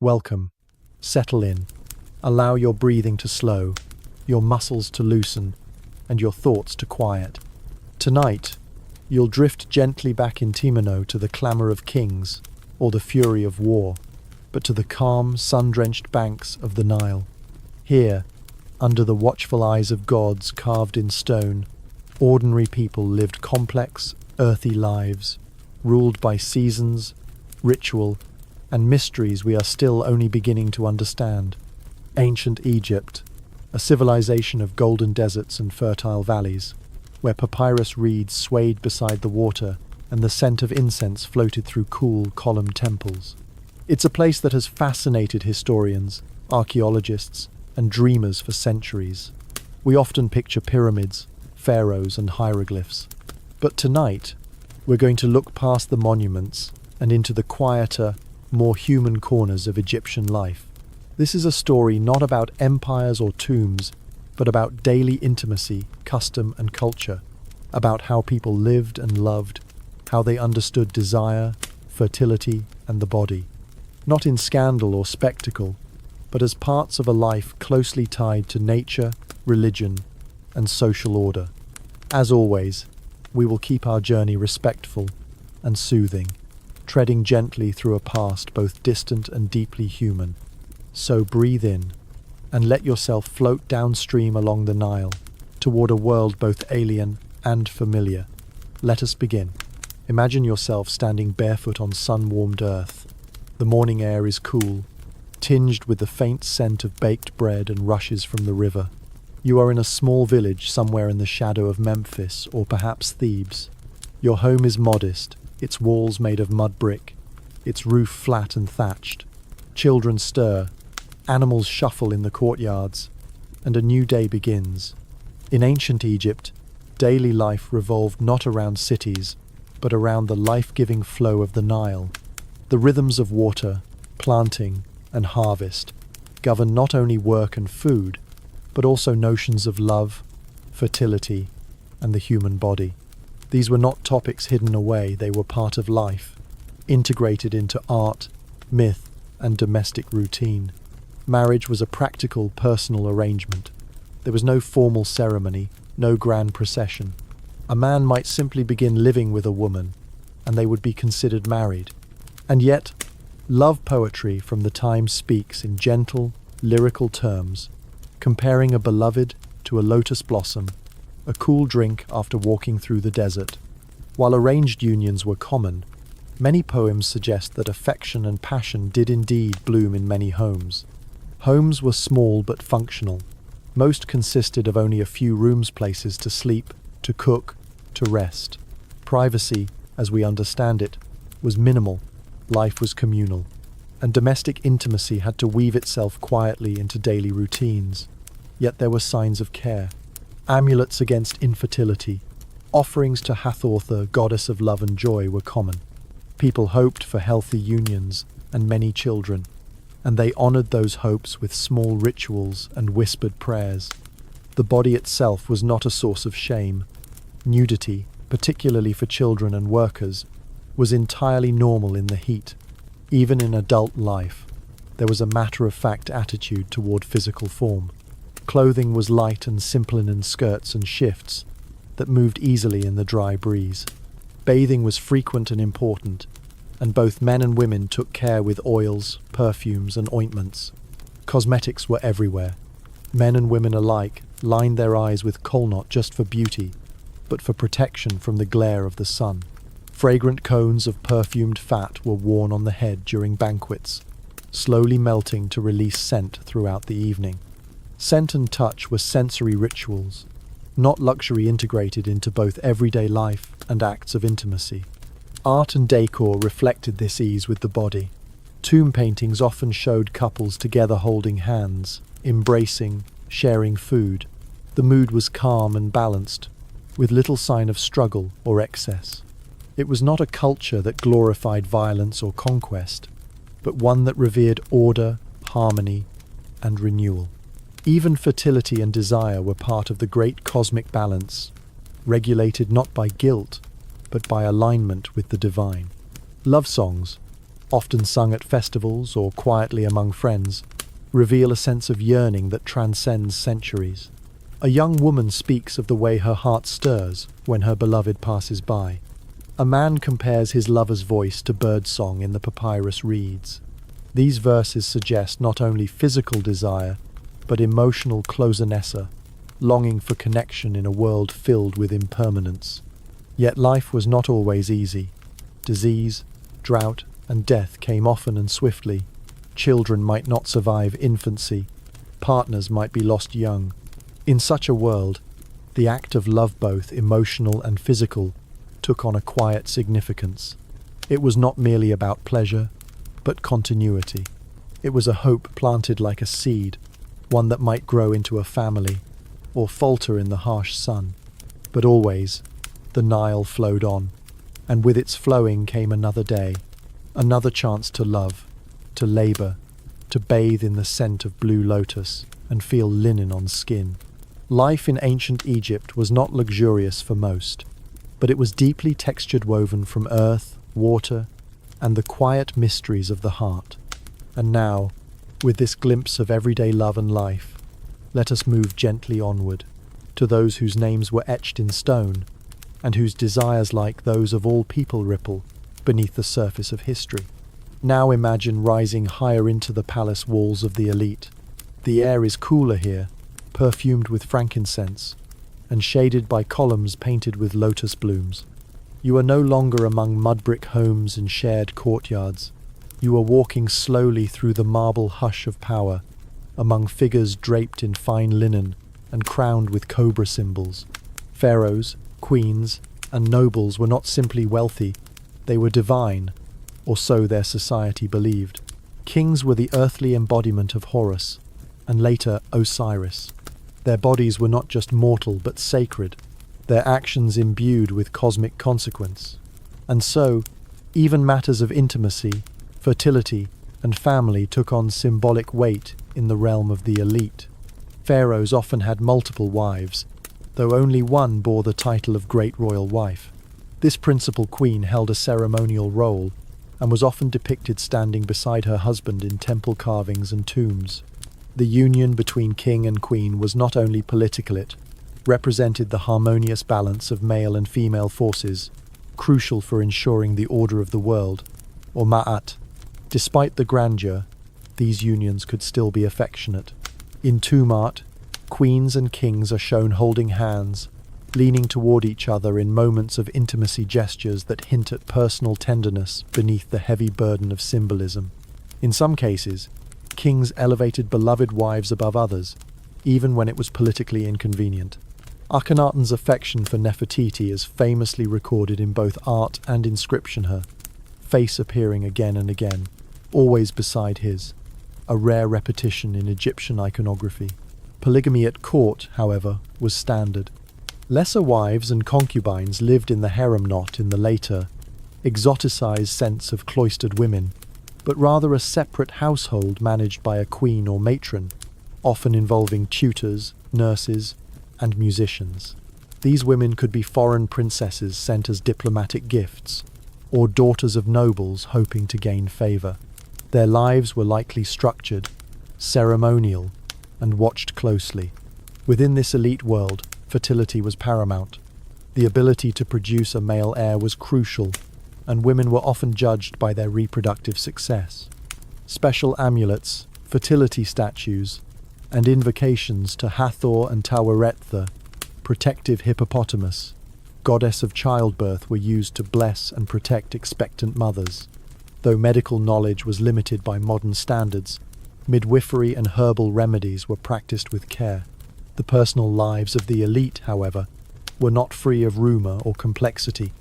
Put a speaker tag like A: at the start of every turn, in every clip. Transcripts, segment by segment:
A: Welcome. Settle in. Allow your breathing to slow, your muscles to loosen, and your thoughts to quiet. Tonight, you'll drift gently back in Timano to the clamor of kings or the fury of war, but to the calm, sun-drenched banks of the Nile. Here, under the watchful eyes of gods carved in stone, ordinary people lived complex, earthy lives, ruled by seasons, ritual, and mysteries we are still only beginning to understand. Ancient Egypt, a civilization of golden deserts and fertile valleys, where papyrus reeds swayed beside the water and the scent of incense floated through cool, columned temples. It's a place that has fascinated historians, archaeologists, and dreamers for centuries. We often picture pyramids, pharaohs, and hieroglyphs. But tonight, we're going to look past the monuments and into the quieter, more human corners of Egyptian life. This is a story not about empires or tombs, but about daily intimacy, custom, and culture, about how people lived and loved, how they understood desire, fertility, and the body, not in scandal or spectacle, but as parts of a life closely tied to nature, religion, and social order. As always, we will keep our journey respectful and soothing, treading gently through a past both distant and deeply human. So breathe in and let yourself float downstream along the Nile toward a world both alien and familiar. Let us begin. Imagine yourself standing barefoot on sun-warmed earth. The morning air is cool, tinged with the faint scent of baked bread and rushes from the river. You are in a small village somewhere in the shadow of Memphis or perhaps Thebes. Your home is modest, its walls made of mud brick, its roof flat and thatched. Children stir, animals shuffle in the courtyards, and a new day begins. In ancient Egypt, daily life revolved not around cities, but around the life-giving flow of the Nile. The rhythms of water, planting, and harvest govern not only work and food, but also notions of love, fertility, and the human body. These were not topics hidden away, they were part of life, integrated into art, myth, and domestic routine. Marriage was a practical, personal arrangement. There was no formal ceremony, no grand procession. A man might simply begin living with a woman, and they would be considered married. And yet, love poetry from the time speaks in gentle, lyrical terms, comparing a beloved to a lotus blossom, a cool drink after walking through the desert. While arranged unions were common, many poems suggest that affection and passion did indeed bloom in many homes. Homes were small but functional. Most consisted of only a few rooms, places to sleep, to cook, to rest. Privacy, as we understand it, was minimal. Life was communal, and domestic intimacy had to weave itself quietly into daily routines. Yet there were signs of care. Amulets against infertility, offerings to Hathor, goddess of love and joy, were common. People hoped for healthy unions and many children, and they honored those hopes with small rituals and whispered prayers. The body itself was not a source of shame. Nudity, particularly for children and workers, was entirely normal in the heat. Even in adult life, there was a matter-of-fact attitude toward physical form. Clothing was light and simple in skirts and shifts that moved easily in the dry breeze. Bathing was frequent and important, and both men and women took care with oils, perfumes, and ointments. Cosmetics were everywhere. Men and women alike lined their eyes with kohl not just for beauty, but for protection from the glare of the sun. Fragrant cones of perfumed fat were worn on the head during banquets, slowly melting to release scent throughout the evening. Scent and touch were sensory rituals, not luxury, integrated into both everyday life and acts of intimacy. Art and decor reflected this ease with the body. Tomb paintings often showed couples together holding hands, embracing, sharing food. The mood was calm and balanced, with little sign of struggle or excess. It was not a culture that glorified violence or conquest, but one that revered order, harmony, and renewal. Even fertility and desire were part of the great cosmic balance, regulated not by guilt, but by alignment with the divine. Love songs, often sung at festivals or quietly among friends, reveal a sense of yearning that transcends centuries. A young woman speaks of the way her heart stirs when her beloved passes by. A man compares his lover's voice to birdsong in the papyrus reeds. These verses suggest not only physical desire, but emotional closenessa, longing for connection in a world filled with impermanence. Yet life was not always easy. Disease, drought, and death came often and swiftly. Children might not survive infancy. Partners might be lost young. In such a world, the act of love, both emotional and physical, took on a quiet significance. It was not merely about pleasure, but continuity. It was a hope planted like a seed, one that might grow into a family, or falter in the harsh sun. But always, the Nile flowed on, and with its flowing came another day, another chance to love, to labor, to bathe in the scent of blue lotus and feel linen on skin. Life in ancient Egypt was not luxurious for most, but it was deeply textured, woven from earth, water, and the quiet mysteries of the heart. And now, with this glimpse of everyday love and life, let us move gently onward to those whose names were etched in stone and whose desires, like those of all people, ripple beneath the surface of history. Now imagine rising higher into the palace walls of the elite. The air is cooler here, perfumed with frankincense, and shaded by columns painted with lotus blooms. You are no longer among mud-brick homes and shared courtyards. You are walking slowly through the marble hush of power, among figures draped in fine linen and crowned with cobra symbols. Pharaohs, queens, and nobles were not simply wealthy, they were divine, or so their society believed. Kings were the earthly embodiment of Horus, and later Osiris. Their bodies were not just mortal but sacred, their actions imbued with cosmic consequence. And so, even matters of intimacy, fertility, and family took on symbolic weight in the realm of the elite. Pharaohs often had multiple wives, though only one bore the title of Great Royal Wife. This principal queen held a ceremonial role and was often depicted standing beside her husband in temple carvings and tombs. The union between king and queen was not only political, it represented the harmonious balance of male and female forces, crucial for ensuring the order of the world, or ma'at. Despite the grandeur, these unions could still be affectionate. In tomb art, queens and kings are shown holding hands, leaning toward each other in moments of intimacy, gestures that hint at personal tenderness beneath the heavy burden of symbolism. In some cases, kings elevated beloved wives above others, even when it was politically inconvenient. Akhenaten's affection for Nefertiti is famously recorded in both art and inscription, her face appearing again and again, always beside his, a rare repetition in Egyptian iconography. Polygamy at court, however, was standard. Lesser wives and concubines lived in the harem, not in the later, exoticized sense of cloistered women, but rather a separate household managed by a queen or matron, often involving tutors, nurses, and musicians. These women could be foreign princesses sent as diplomatic gifts, or daughters of nobles hoping to gain favor. Their lives were likely structured, ceremonial, and watched closely. Within this elite world, fertility was paramount. The ability to produce a male heir was crucial, and women were often judged by their reproductive success. Special amulets, fertility statues, and invocations to Hathor and Tawaretha, protective hippopotamus, goddess of childbirth, were used to bless and protect expectant mothers. Though medical knowledge was limited by modern standards, midwifery and herbal remedies were practiced with care. The personal lives of the elite, however, were not free of rumor or complexity.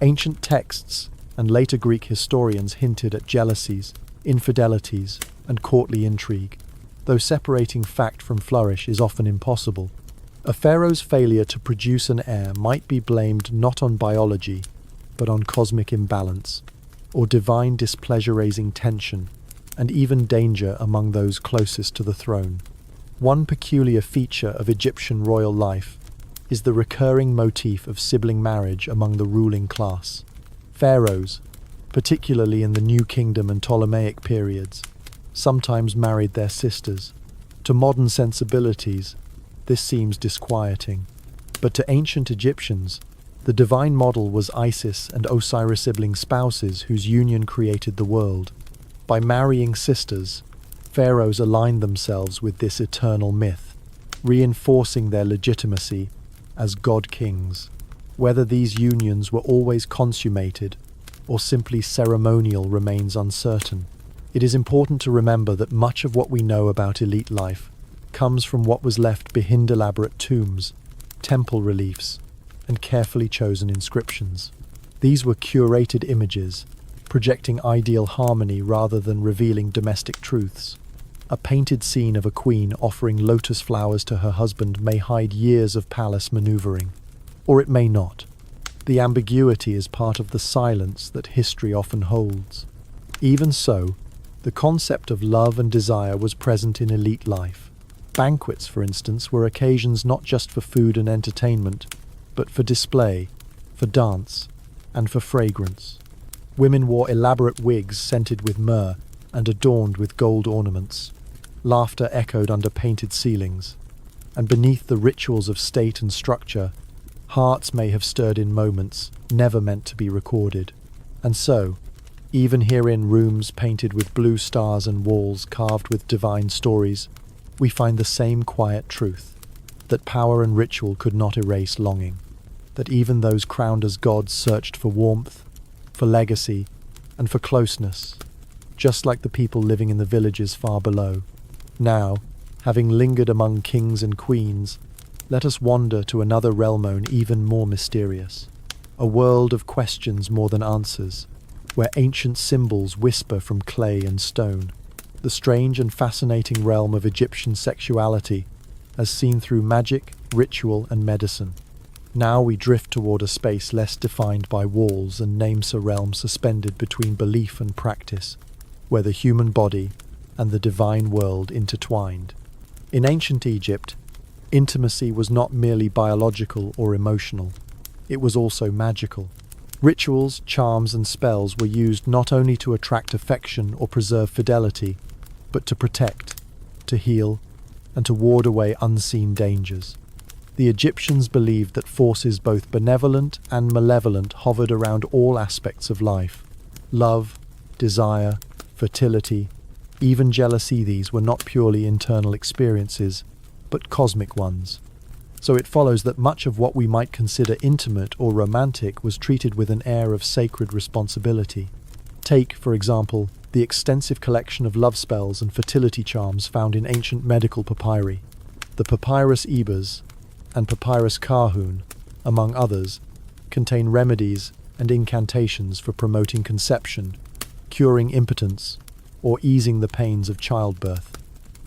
A: Ancient texts and later Greek historians hinted at jealousies, infidelities, and courtly intrigue, though separating fact from flourish is often impossible. A pharaoh's failure to produce an heir might be blamed not on biology, but on cosmic imbalance, or divine displeasure, raising tension, and even danger among those closest to the throne. One peculiar feature of Egyptian royal life is the recurring motif of sibling marriage among the ruling class. Pharaohs, particularly in the New Kingdom and Ptolemaic periods, sometimes married their sisters. To modern sensibilities, this seems disquieting. But to ancient Egyptians, the divine model was Isis and Osiris sibling spouses whose union created the world. By marrying sisters, pharaohs aligned themselves with this eternal myth, reinforcing their legitimacy as god-kings. Whether these unions were always consummated or simply ceremonial remains uncertain. It is important to remember that much of what we know about elite life comes from what was left behind: elaborate tombs, temple reliefs, and carefully chosen inscriptions. These were curated images, projecting ideal harmony rather than revealing domestic truths. A painted scene of a queen offering lotus flowers to her husband may hide years of palace maneuvering, or it may not. The ambiguity is part of the silence that history often holds. Even so, the concept of love and desire was present in elite life. Banquets, for instance, were occasions not just for food and entertainment, but for display, for dance, and for fragrance. Women wore elaborate wigs scented with myrrh and adorned with gold ornaments. Laughter echoed under painted ceilings, and beneath the rituals of state and structure, hearts may have stirred in moments never meant to be recorded. And so, even here in rooms painted with blue stars and walls carved with divine stories, we find the same quiet truth, that power and ritual could not erase longing, that even those crowned as gods searched for warmth, for legacy, and for closeness, just like the people living in the villages far below. Now, having lingered among kings and queens, let us wander to another realm even more mysterious, a world of questions more than answers, where ancient symbols whisper from clay and stone. The strange and fascinating realm of Egyptian sexuality, as seen through magic, ritual, and medicine. Now we drift toward a space less defined by walls and names, a realm suspended between belief and practice, where the human body and the divine world intertwined. In ancient Egypt, intimacy was not merely biological or emotional, it was also magical. Rituals, charms, and spells were used not only to attract affection or preserve fidelity, but to protect, to heal, and to ward away unseen dangers. The Egyptians believed that forces both benevolent and malevolent hovered around all aspects of life. Love, desire, fertility, even jealousy. These were not purely internal experiences, but cosmic ones. So it follows that much of what we might consider intimate or romantic was treated with an air of sacred responsibility. Take, for example, the extensive collection of love spells and fertility charms found in ancient medical papyri. The papyrus Ebers and papyrus Kahun, among others, contain remedies and incantations for promoting conception, curing impotence, or easing the pains of childbirth.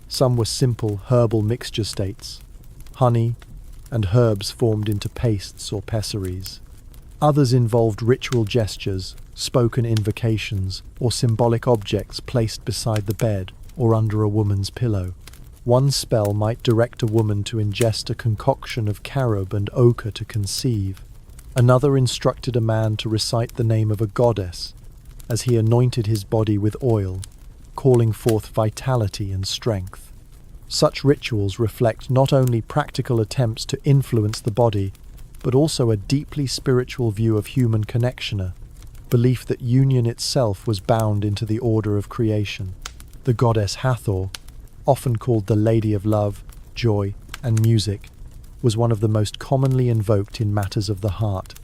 A: Some were simple herbal mixture states, honey and herbs formed into pastes or pessaries. Others involved ritual gestures, spoken invocations, or symbolic objects placed beside the bed or under a woman's pillow. One spell might direct a woman to ingest a concoction of carob and ochre to conceive. Another instructed a man to recite the name of a goddess as he anointed his body with oil, calling forth vitality and strength. Such rituals reflect not only practical attempts to influence the body, but also a deeply spiritual view of human connection, belief that union itself was bound into the order of creation. The goddess Hathor, often called the Lady of Love, Joy, and Music, was one of the most commonly invoked in matters of the heart.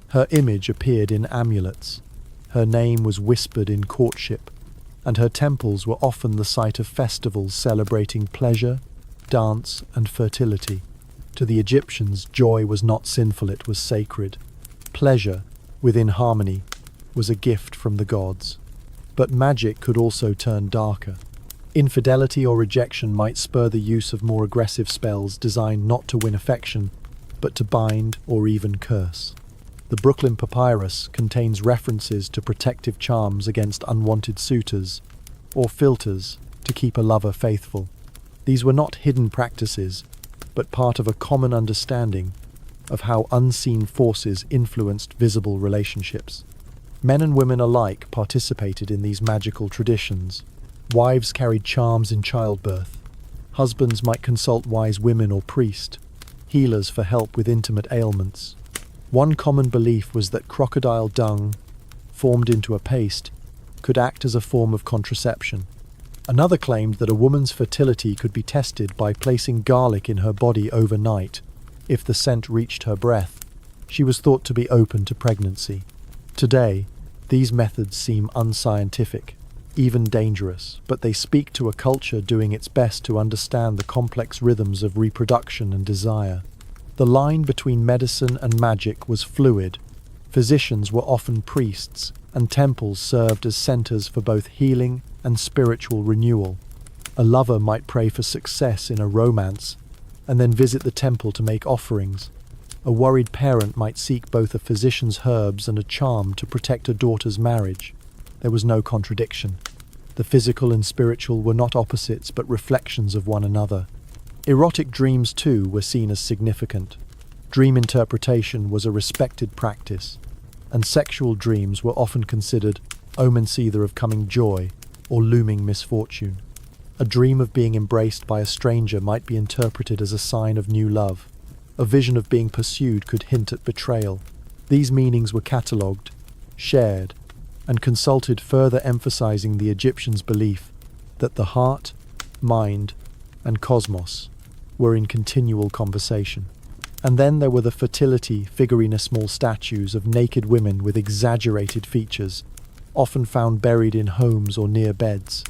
A: Her image appeared in amulets, her name was whispered in courtship, and her temples were often the site of festivals celebrating pleasure, dance, and fertility. To the Egyptians, joy was not sinful, it was sacred. Pleasure, within harmony, was a gift from the gods. But magic could also turn darker. Infidelity or rejection might spur the use of more aggressive spells designed not to win affection, but to bind or even curse. The Brooklyn Papyrus contains references to protective charms against unwanted suitors, or filters to keep a lover faithful. These were not hidden practices, but part of a common understanding of how unseen forces influenced visible relationships. Men and women alike participated in these magical traditions. Wives carried charms in childbirth. Husbands might consult wise women or priest, healers for help with intimate ailments. One common belief was that crocodile dung, formed into a paste, could act as a form of contraception. Another claimed that a woman's fertility could be tested by placing garlic in her body overnight. If the scent reached her breath, she was thought to be open to pregnancy. Today, these methods seem unscientific, even dangerous, but they speak to a culture doing its best to understand the complex rhythms of reproduction and desire. The line between medicine and magic was fluid. Physicians were often priests, and temples served as centers for both healing and spiritual renewal. A lover might pray for success in a romance, and then visit the temple to make offerings. A worried parent might seek both a physician's herbs and a charm to protect a daughter's marriage. There was no contradiction. The physical and spiritual were not opposites but reflections of one another. Erotic dreams, too, were seen as significant. Dream interpretation was a respected practice, and sexual dreams were often considered omens either of coming joy or looming misfortune. A dream of being embraced by a stranger might be interpreted as a sign of new love. A vision of being pursued could hint at betrayal. These meanings were catalogued, shared, and consulted, further emphasizing the Egyptians' belief that the heart, mind, and cosmos were in continual conversation. And then there were the fertility figurine, small statues of naked women with exaggerated features, often found buried in homes or near beds.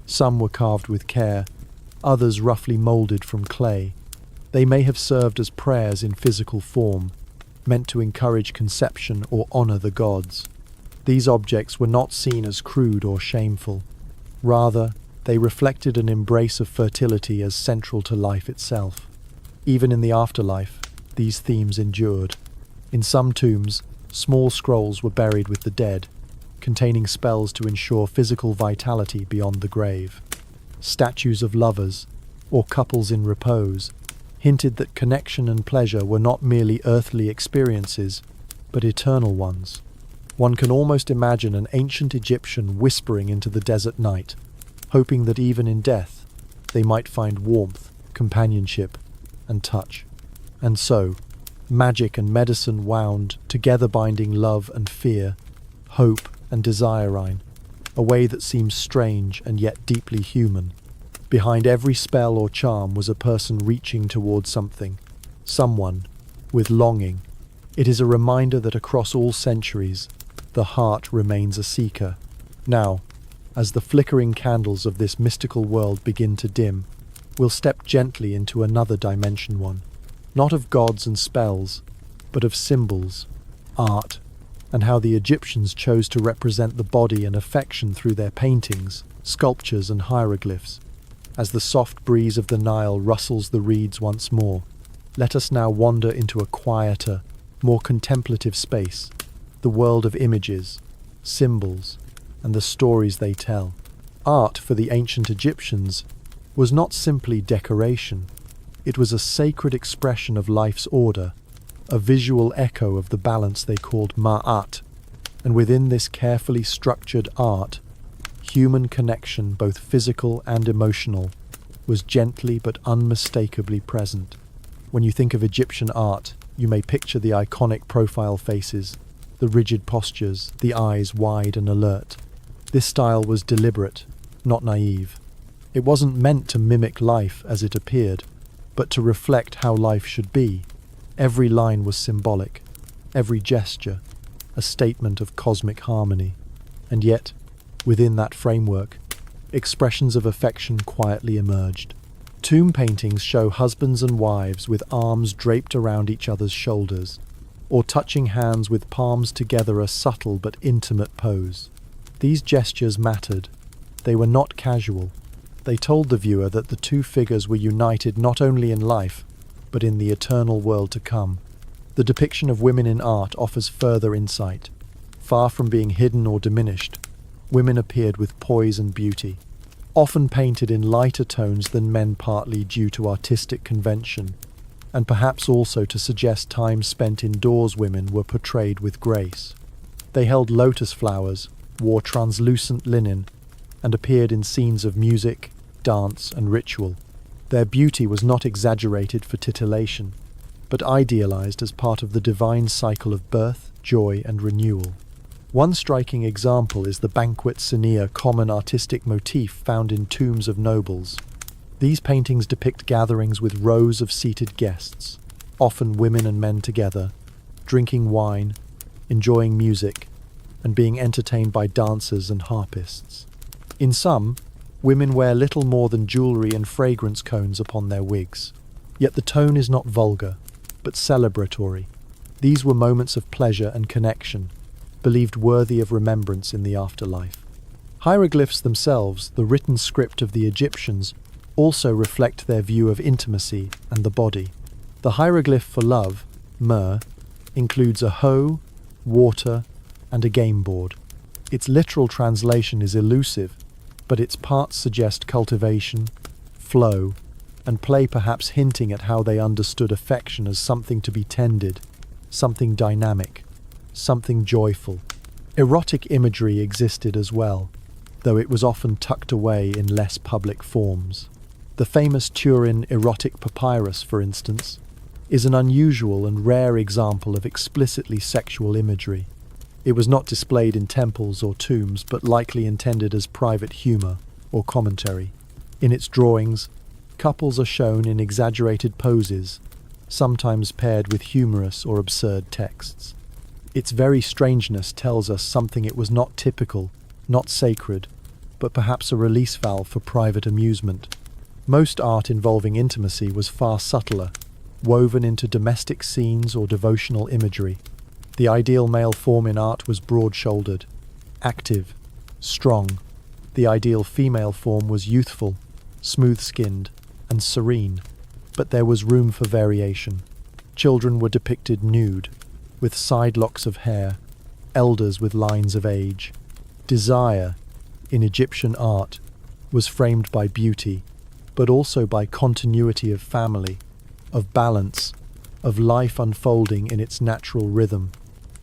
A: Some were carved with care, others roughly molded from clay. They may have served as prayers in physical form, meant to encourage conception or honor the gods. These objects were not seen as crude or shameful. Rather, they reflected an embrace of fertility as central to life itself. Even in the afterlife, these themes endured. In some tombs, small scrolls were buried with the dead, containing spells to ensure physical vitality beyond the grave. Statues of lovers, or couples in repose, hinted that connection and pleasure were not merely earthly experiences, but eternal ones. One can almost imagine an ancient Egyptian whispering into the desert night, hoping that even in death, they might find warmth, companionship, and touch. And so, magic and medicine wound together, binding love and fear, hope and desire, in a way that seems strange and yet deeply human. Behind every spell or charm was a person reaching towards something, someone, with longing. It is a reminder that across all centuries, the heart remains a seeker. Now, as the flickering candles of this mystical world begin to dim, we'll step gently into another dimension, one, not of gods and spells, but of symbols, art, and how the Egyptians chose to represent the body and affection through their paintings, sculptures, and hieroglyphs. As the soft breeze of the Nile rustles the reeds once more, let us now wander into a quieter, more contemplative space, the world of images, symbols, and the stories they tell. Art for the ancient Egyptians was not simply decoration. It was a sacred expression of life's order, a visual echo of the balance they called ma'at. And within this carefully structured art, human connection, both physical and emotional, was gently but unmistakably present. When you think of Egyptian art, you may picture the iconic profile faces, the rigid postures, the eyes wide and alert. This style was deliberate, not naive. It wasn't meant to mimic life as it appeared, but to reflect how life should be. Every line was symbolic, every gesture a statement of cosmic harmony. And yet, within that framework, expressions of affection quietly emerged. Tomb paintings show husbands and wives with arms draped around each other's shoulders, or touching hands with palms together, a subtle but intimate pose. These gestures mattered. They were not casual. They told the viewer that the two figures were united not only in life, but in the eternal world to come. The depiction of women in art offers further insight. Far from being hidden or diminished, women appeared with poise and beauty, often painted in lighter tones than men, partly due to artistic convention, and perhaps also to suggest time spent indoors. Women were portrayed with grace. They held lotus flowers, wore translucent linen, and appeared in scenes of music, dance, and ritual. Their beauty was not exaggerated for titillation, but idealized as part of the divine cycle of birth, joy, and renewal. One striking example is the banquet scene, a common artistic motif found in tombs of nobles. These paintings depict gatherings with rows of seated guests, often women and men together, drinking wine, enjoying music, and being entertained by dancers and harpists. In some, women wear little more than jewelry and fragrance cones upon their wigs. Yet the tone is not vulgar, but celebratory. These were moments of pleasure and connection, believed worthy of remembrance in the afterlife. Hieroglyphs themselves, the written script of the Egyptians, also reflect their view of intimacy and the body. The hieroglyph for love, myrrh, includes a hoe, water, and a game board. Its literal translation is elusive, but its parts suggest cultivation, flow, and play, perhaps hinting at how they understood affection as something to be tended, something dynamic, something joyful. Erotic imagery existed as well, though it was often tucked away in less public forms. The famous Turin erotic papyrus, for instance, is an unusual and rare example of explicitly sexual imagery. It was not displayed in temples or tombs, but likely intended as private humor or commentary. In its drawings, couples are shown in exaggerated poses, sometimes paired with humorous or absurd texts. Its very strangeness tells us something. It was not typical, not sacred, but perhaps a release valve for private amusement. Most art involving intimacy was far subtler, woven into domestic scenes or devotional imagery. The ideal male form in art was broad-shouldered, active, strong. The ideal female form was youthful, smooth-skinned, and serene. But there was room for variation. Children were depicted nude, with side locks of hair, elders with lines of age. Desire, in Egyptian art, was framed by beauty, but also by continuity of family, of balance, of life unfolding in its natural rhythm.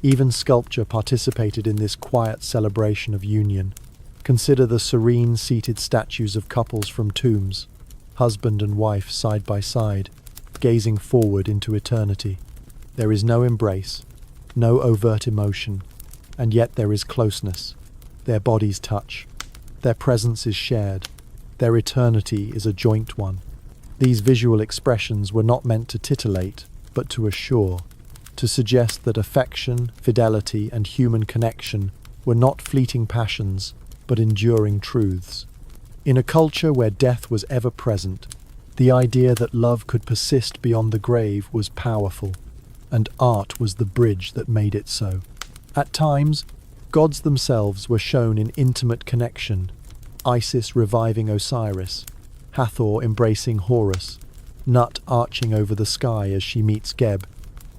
A: Even sculpture participated in this quiet celebration of union. Consider the serene seated statues of couples from tombs, husband and wife side by side, gazing forward into eternity. There is no embrace, no overt emotion, and yet there is closeness. Their bodies touch. Their presence is shared. Their eternity is a joint one. These visual expressions were not meant to titillate, but to assure, to suggest that affection, fidelity, and human connection were not fleeting passions, but enduring truths. In a culture where death was ever present, the idea that love could persist beyond the grave was powerful, and art was the bridge that made it so. At times, gods themselves were shown in intimate connection, Isis reviving Osiris, Hathor embracing Horus, Nut arching over the sky as she meets Geb,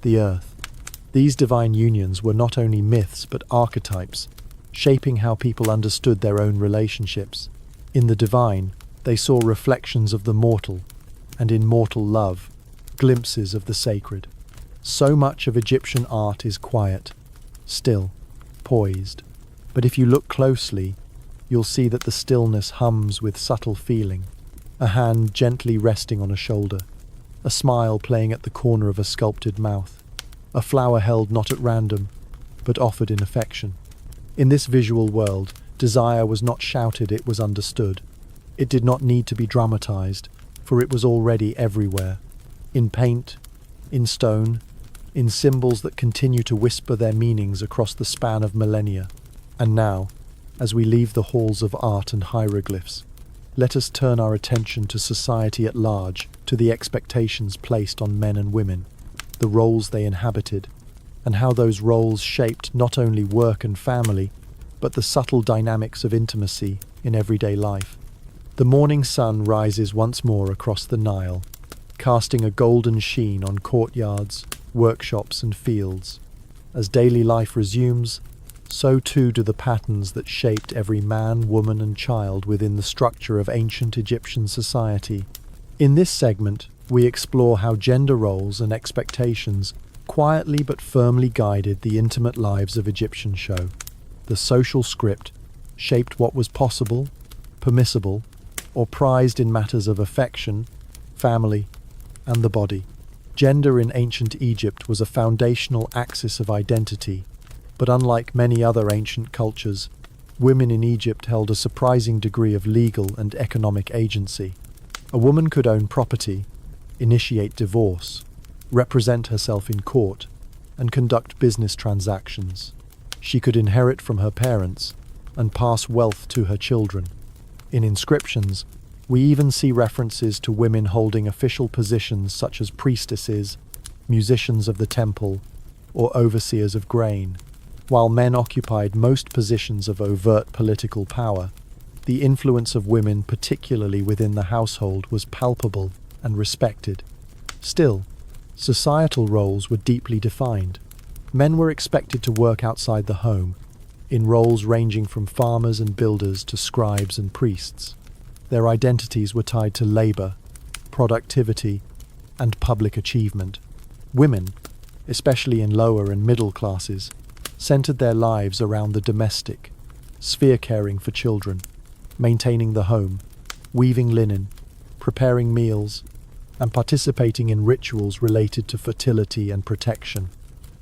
A: the earth. These divine unions were not only myths but archetypes, shaping how people understood their own relationships. In the divine, they saw reflections of the mortal, and in mortal love, glimpses of the sacred. So much of Egyptian art is quiet, still, poised. But if you look closely, you'll see that the stillness hums with subtle feeling. A hand gently resting on a shoulder, a smile playing at the corner of a sculpted mouth, a flower held not at random, but offered in affection. In this visual world, desire was not shouted, it was understood. It did not need to be dramatized, for it was already everywhere. In paint, in stone, in symbols that continue to whisper their meanings across the span of millennia. And now, as we leave the halls of art and hieroglyphs, let us turn our attention to society at large, to the expectations placed on men and women, the roles they inhabited, and how those roles shaped not only work and family, but the subtle dynamics of intimacy in everyday life. The morning sun rises once more across the Nile, casting a golden sheen on courtyards, workshops, and fields. As daily life resumes, so too do the patterns that shaped every man, woman, and child within the structure of ancient Egyptian society. In this segment, we explore how gender roles and expectations quietly but firmly guided the intimate lives of Egyptian show. The social script shaped what was possible, permissible, or prized in matters of affection, family, and the body. Gender in ancient Egypt was a foundational axis of identity, but unlike many other ancient cultures, women in Egypt held a surprising degree of legal and economic agency. A woman could own property, initiate divorce, represent herself in court, and conduct business transactions. She could inherit from her parents and pass wealth to her children. In inscriptions, we even see references to women holding official positions such as priestesses, musicians of the temple, or overseers of grain. While men occupied most positions of overt political power, the influence of women, particularly within the household, was palpable and respected. Still, societal roles were deeply defined. Men were expected to work outside the home, in roles ranging from farmers and builders to scribes and priests. Their identities were tied to labor, productivity, and public achievement. Women, especially in lower and middle classes, centered their lives around the domestic sphere, caring for children, maintaining the home, weaving linen, preparing meals, and participating in rituals related to fertility and protection.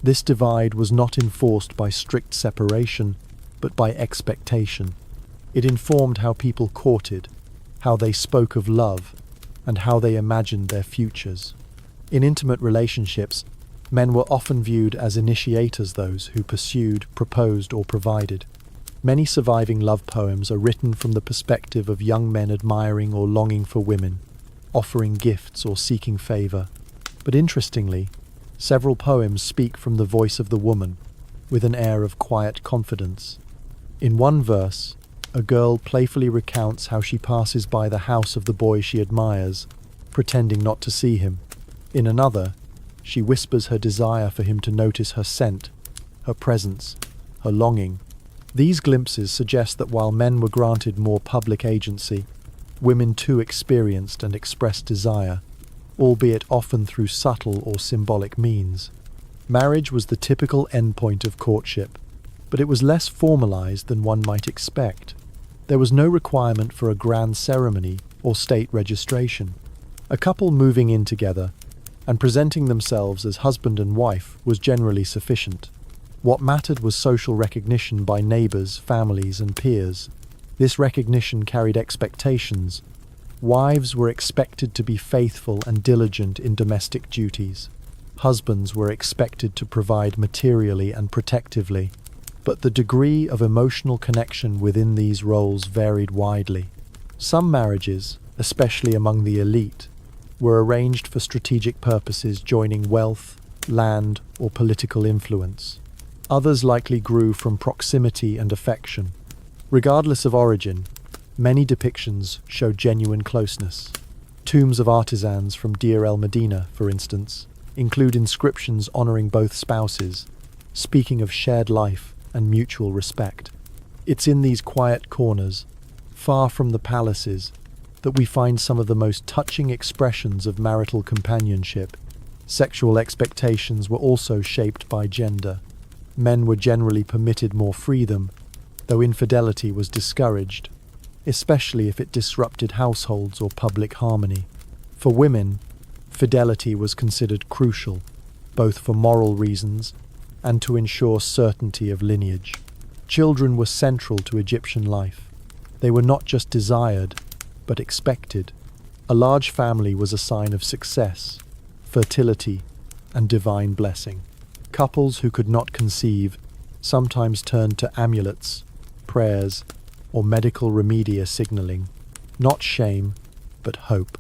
A: This divide was not enforced by strict separation, but by expectation. It informed how people courted, how they spoke of love, and how they imagined their futures. In intimate relationships, men were often viewed as initiators, those who pursued, proposed, or provided. Many surviving love poems are written from the perspective of young men admiring or longing for women, offering gifts or seeking favor. But interestingly, several poems speak from the voice of the woman, with an air of quiet confidence. In one verse, a girl playfully recounts how she passes by the house of the boy she admires, pretending not to see him. In another, she whispers her desire for him to notice her scent, her presence, her longing. These glimpses suggest that while men were granted more public agency, women too experienced and expressed desire, albeit often through subtle or symbolic means. Marriage was the typical endpoint of courtship, but it was less formalized than one might expect. There was no requirement for a grand ceremony or state registration. A couple moving in together and presenting themselves as husband and wife was generally sufficient. What mattered was social recognition by neighbors, families, and peers. This recognition carried expectations. Wives were expected to be faithful and diligent in domestic duties. Husbands were expected to provide materially and protectively. But the degree of emotional connection within these roles varied widely. Some marriages, especially among the elite, were arranged for strategic purposes, joining wealth, land, or political influence. Others likely grew from proximity and affection. Regardless of origin, many depictions show genuine closeness. Tombs of artisans from Deir el-Medina, for instance, include inscriptions honoring both spouses, speaking of shared life and mutual respect. It's in these quiet corners, far from the palaces, that we find some of the most touching expressions of marital companionship. Sexual expectations were also shaped by gender. Men were generally permitted more freedom, though infidelity was discouraged, especially if it disrupted households or public harmony. For women, fidelity was considered crucial, both for moral reasons and to ensure certainty of lineage. Children were central to Egyptian life. They were not just desired, but expected. A large family was a sign of success, fertility, and divine blessing. Couples who could not conceive sometimes turned to amulets, prayers, or medical remedia signaling, not shame, but hope.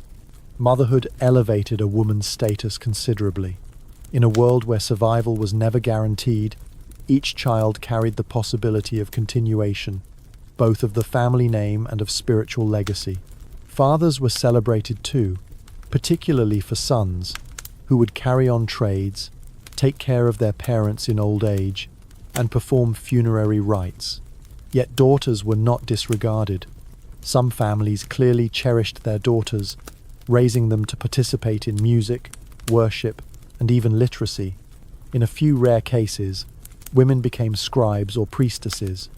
A: Motherhood elevated a woman's status considerably. In a world where survival was never guaranteed, each child carried the possibility of continuation, both of the family name and of spiritual legacy. Fathers were celebrated too, particularly for sons, who would carry on trades, take care of their parents in old age, and perform funerary rites. Yet daughters were not disregarded. Some families clearly cherished their daughters, raising them to participate in music, worship, and even literacy. In a few rare cases, women became scribes or priestesses,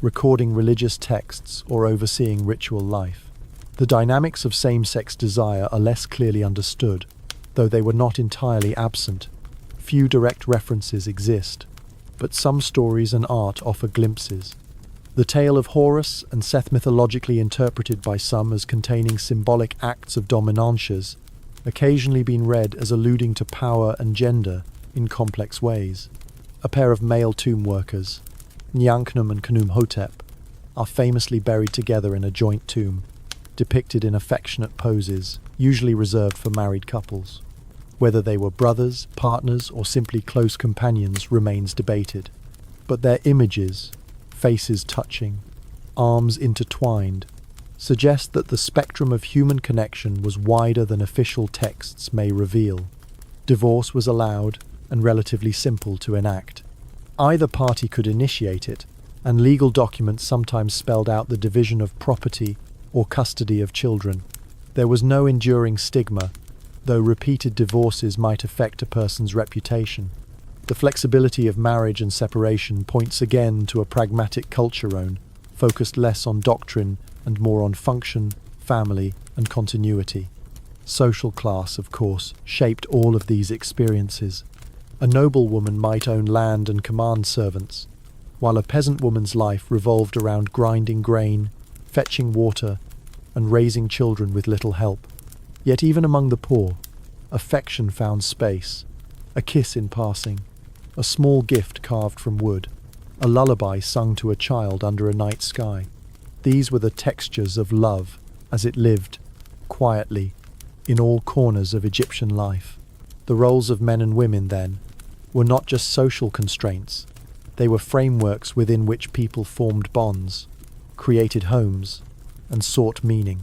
A: recording religious texts or overseeing ritual life. The dynamics of same-sex desire are less clearly understood, though they were not entirely absent. Few direct references exist, but some stories and art offer glimpses. The tale of Horus and Seth, mythologically interpreted by some as containing symbolic acts of dominances, occasionally been read as alluding to power and gender in complex ways. A pair of male tomb workers, Nyanknum and Khnumhotep, are famously buried together in a joint tomb, depicted in affectionate poses, usually reserved for married couples. Whether they were brothers, partners, or simply close companions remains debated. But their images, faces touching, arms intertwined, suggest that the spectrum of human connection was wider than official texts may reveal. Divorce was allowed and relatively simple to enact. Either party could initiate it, and legal documents sometimes spelled out the division of property or custody of children. There was no enduring stigma, though repeated divorces might affect a person's reputation. The flexibility of marriage and separation points again to a pragmatic culture focused less on doctrine and more on function, family, and continuity. Social class, of course, shaped all of these experiences. A noblewoman might own land and command servants, while a peasant woman's life revolved around grinding grain, fetching water, and raising children with little help. Yet even among the poor, affection found space, a kiss in passing, a small gift carved from wood, a lullaby sung to a child under a night sky. These were the textures of love as it lived, quietly, in all corners of Egyptian life. The roles of men and women, then, were not just social constraints. They were frameworks within which people formed bonds, created homes, and sought meaning.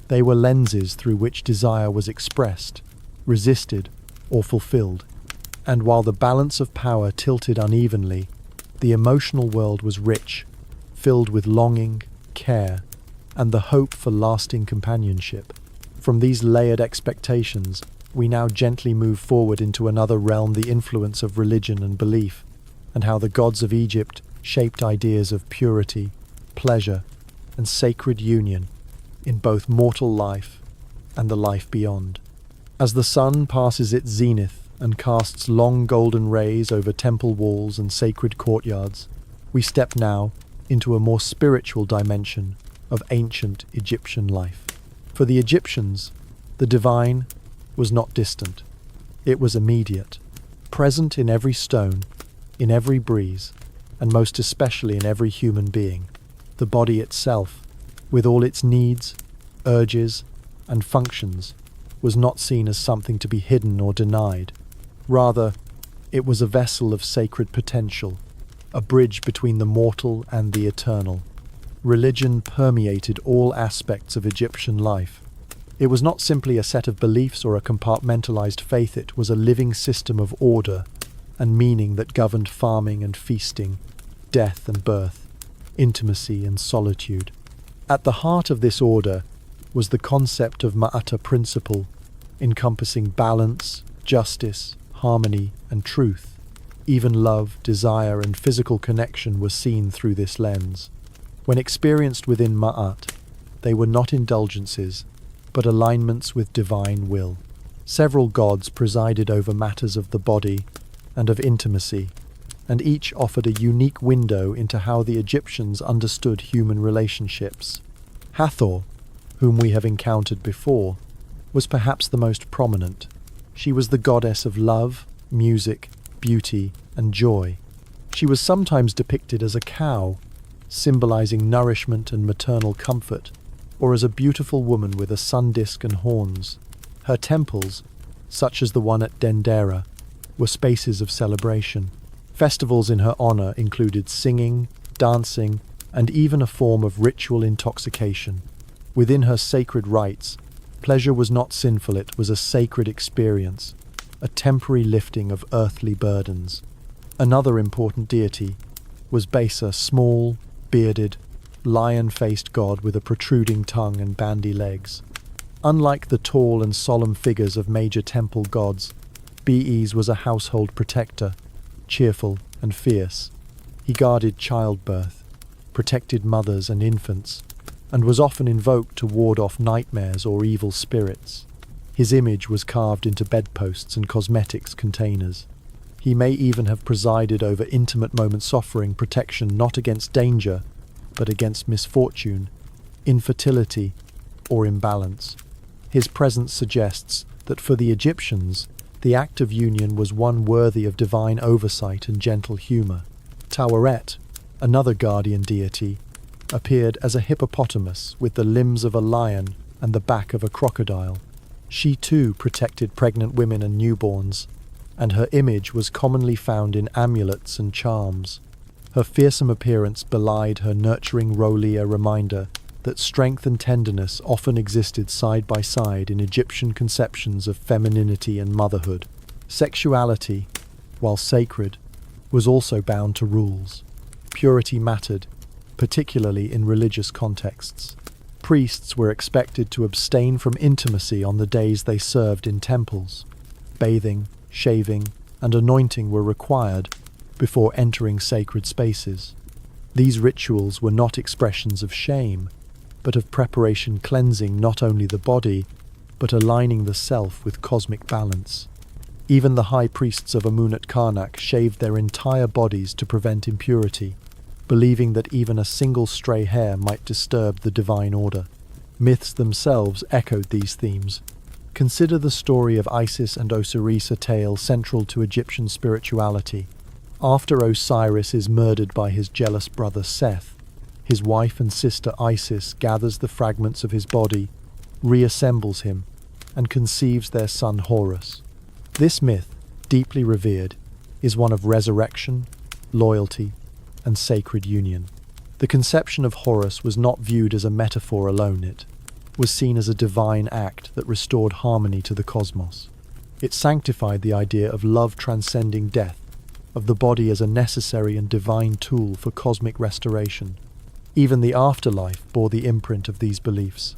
A: They were lenses through which desire was expressed, resisted, or fulfilled. And while the balance of power tilted unevenly, the emotional world was rich, filled with longing, care, and the hope for lasting companionship. From these layered expectations, we now gently move forward into another realm, the influence of religion and belief, and how the gods of Egypt shaped ideas of purity, pleasure, and sacred union in both mortal life and the life beyond. As the sun passes its zenith and casts long golden rays over temple walls and sacred courtyards, we step now into a more spiritual dimension of ancient Egyptian life. For the Egyptians, the divine was not distant. It was immediate, present in every stone, in every breeze, and most especially in every human being. The body itself, with all its needs, urges, and functions, was not seen as something to be hidden or denied. Rather, it was a vessel of sacred potential, a bridge between the mortal and the eternal. Religion permeated all aspects of Egyptian life. It was not simply a set of beliefs or a compartmentalized faith, it was a living system of order and meaning that governed farming and feasting, death and birth, intimacy and solitude. At the heart of this order was the concept of Ma'ata principle, encompassing balance, justice, harmony, and truth. Even love, desire, and physical connection were seen through this lens. When experienced within Ma'at, they were not indulgences, but alignments with divine will. Several gods presided over matters of the body and of intimacy, and each offered a unique window into how the Egyptians understood human relationships. Hathor, whom we have encountered before, was perhaps the most prominent. She was the goddess of love, music, beauty, and joy. She was sometimes depicted as a cow, symbolizing nourishment and maternal comfort, or as a beautiful woman with a sun disk and horns. Her temples, such as the one at Dendera, were spaces of celebration. Festivals in her honor included singing, dancing, and even a form of ritual intoxication. Within her sacred rites, pleasure was not sinful, it was a sacred experience, a temporary lifting of earthly burdens. Another important deity was Besa, small, bearded, lion-faced god with a protruding tongue and bandy legs. Unlike the tall and solemn figures of major temple gods, Bes was a household protector, cheerful and fierce. He guarded childbirth, protected mothers and infants, and was often invoked to ward off nightmares or evil spirits. His image was carved into bedposts and cosmetics containers. He may even have presided over intimate moments, offering protection not against danger, but against misfortune, infertility, or imbalance. His presence suggests that for the Egyptians, the act of union was one worthy of divine oversight and gentle humor. Taweret, another guardian deity, appeared as a hippopotamus with the limbs of a lion and the back of a crocodile. She too protected pregnant women and newborns, and her image was commonly found in amulets and charms. Her fearsome appearance belied her nurturing role, a reminder that strength and tenderness often existed side by side in Egyptian conceptions of femininity and motherhood. Sexuality, while sacred, was also bound to rules. Purity mattered, particularly in religious contexts. Priests were expected to abstain from intimacy on the days they served in temples. Bathing, shaving, and anointing were required before entering sacred spaces. These rituals were not expressions of shame, but of preparation, cleansing not only the body, but aligning the self with cosmic balance. Even the high priests of Amunat Karnak shaved their entire bodies to prevent impurity, believing that even a single stray hair might disturb the divine order. Myths themselves echoed these themes. Consider the story of Isis and Osiris, a tale central to Egyptian spirituality. After Osiris is murdered by his jealous brother Seth, his wife and sister Isis gathers the fragments of his body, reassembles him, and conceives their son Horus. This myth, deeply revered, is one of resurrection, loyalty, and sacred union. The conception of Horus was not viewed as a metaphor alone, it was seen as a divine act that restored harmony to the cosmos. It sanctified the idea of love transcending death, of the body as a necessary and divine tool for cosmic restoration. Even the afterlife bore the imprint of these beliefs.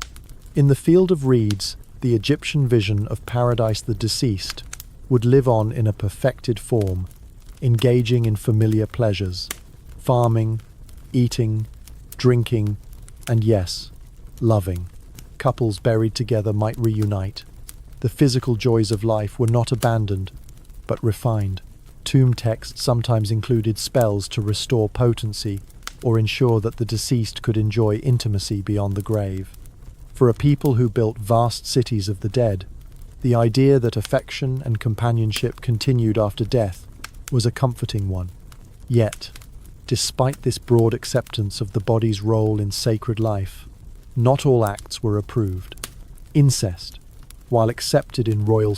A: In the field of reeds, the Egyptian vision of paradise, the deceased would live on in a perfected form, engaging in familiar pleasures, farming, eating, drinking, and yes, loving. Couples buried together might reunite. The physical joys of life were not abandoned, but refined. Tomb texts sometimes included spells to restore potency or ensure that the deceased could enjoy intimacy beyond the grave. For a people who built vast cities of the dead, the idea that affection and companionship continued after death was a comforting one. Yet, despite this broad acceptance of the body's role in sacred life, not all acts were approved. Incest, while accepted in royal